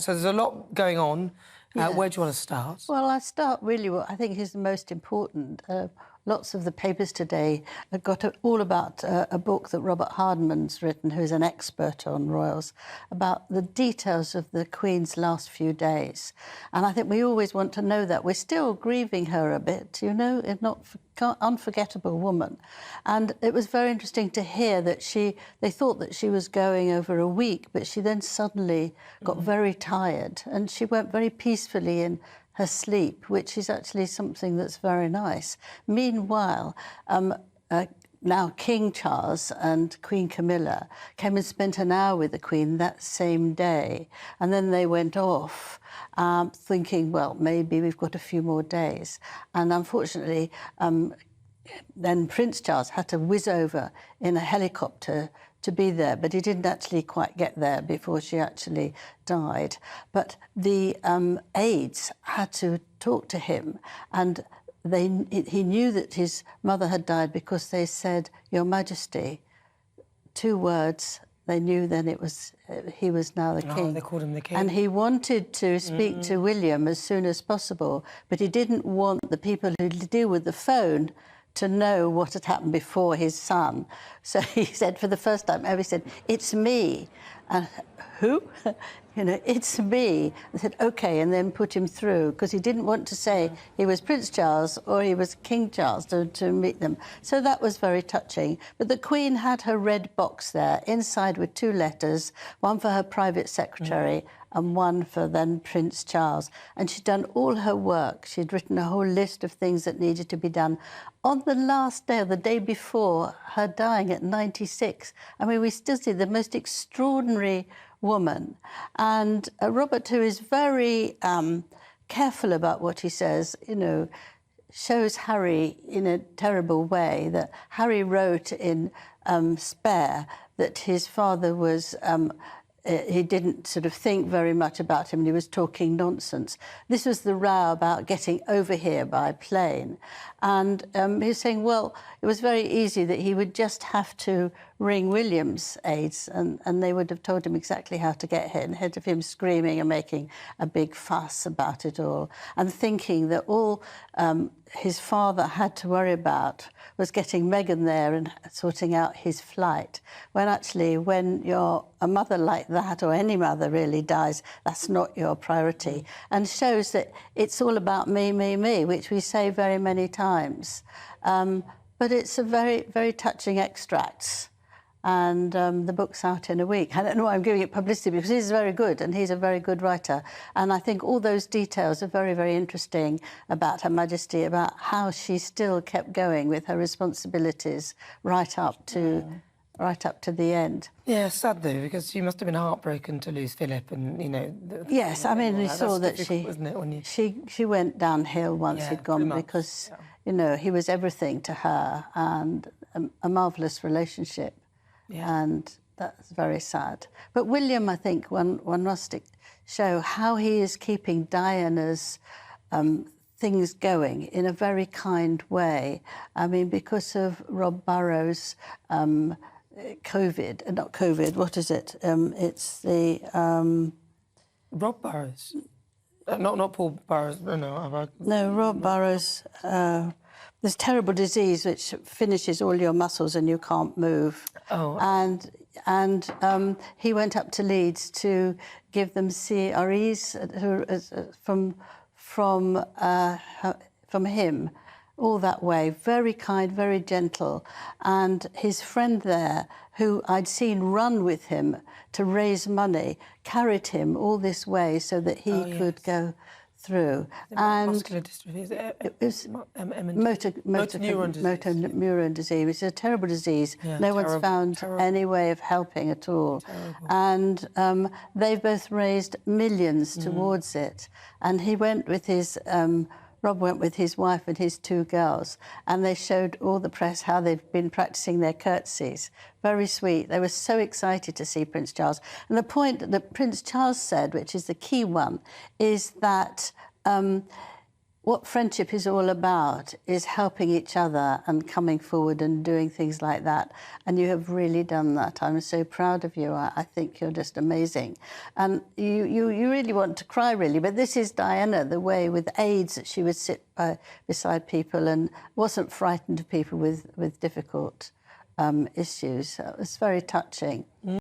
So there's a lot going on. Yeah. Where do you want to start? Well, I start really what I think is the most important. Lots of the papers today have got all about a book that Robert Hardman's written, who's an expert on royals, about the details of the Queen's last few days. And I think we always want to know that. We're still grieving her a bit, you know, a not unforgettable woman. And it was very interesting to hear that they thought that she was going over a week, but she then suddenly got very tired and she went very peacefully in her sleep, which is actually something that's very nice. Meanwhile, now King Charles and Queen Camilla came and spent an hour with the Queen that same day, and then they went off thinking, well, maybe we've got a few more days. And unfortunately, then Prince Charles had to whiz over in a helicopter to be there, but he didn't actually quite get there before she actually died. But the aides had to talk to him, and he knew that his mother had died because they said, "Your Majesty," 2 words. They knew then he was now the king. They called him the king. And he wanted to speak to William as soon as possible, but he didn't want the people who deal with the phone to know what had happened before his son. So he said, for the first time ever, he said, "It's me." And who? You know, "It's me." I said, OK, and then put him through, because he didn't want to say he was Prince Charles or he was King Charles to meet them. So that was very touching. But the Queen had her red box there, inside with 2 letters, one for her private secretary and one for then Prince Charles. And she'd done all her work. She'd written a whole list of things that needed to be done. On the last day, or the day before her dying at 96, I mean, we still see the most extraordinary woman. And Robert, who is very careful about what he says, you know, shows Harry in a terrible way. That Harry wrote in Spare that his father was... he didn't sort of think very much about him and he was talking nonsense. This was the row about getting over here by plane. And he was saying, well, it was very easy that he would just have to ring William's aides and they would have told him exactly how to get here, instead of him screaming and making a big fuss about it all, and thinking that all his father had to worry about was getting Meghan there and sorting out his flight, when actually when you're a mother like that, or any mother really dies, that's not your priority. And shows that it's all about me, me, me, which we say very many times. But it's a very, very touching extracts. And the book's out in a week. I don't know why I'm giving it publicity, because he's very good and he's a very good writer. And I think all those details are very, very interesting about Her Majesty, about how she still kept going with her responsibilities right up to the end. Yeah, sad though, because she must have been heartbroken to lose Philip, and you know. Yes, I mean, we saw that she went downhill once he'd gone, because you know, he was everything to her, and a marvellous relationship. Yeah. And that's very sad. But William, I think, one must show how he is keeping Diana's things going in a very kind way. I mean, because of Rob Burrows' COVID, not COVID, what is it? It's the... Rob Burrows? Not Paul Burrows, no. No, Rob Burrows... this terrible disease which finishes all your muscles and you can't move. Oh. And he went up to Leeds to give them CREs from him, all that way. Very kind, very gentle. And his friend there, who I'd seen run with him to raise money, carried him all this way so that he could go through. And muscular dystrophy. It was motor neuron disease, which is a terrible disease. Yeah, no one's found any way of helping at all. Terrible. And they've both raised millions towards it. And he went with his... Rob went with his wife and his 2 girls, and they showed all the press how they've been practising their curtsies. Very sweet. They were so excited to see Prince Charles. And the point that Prince Charles said, which is the key one, is that what friendship is all about is helping each other and coming forward and doing things like that. And you have really done that. I'm so proud of you. I think you're just amazing. And you really want to cry, really. But this is Diana, the way with AIDS that she would sit beside people and wasn't frightened of people with difficult issues. So it was very touching.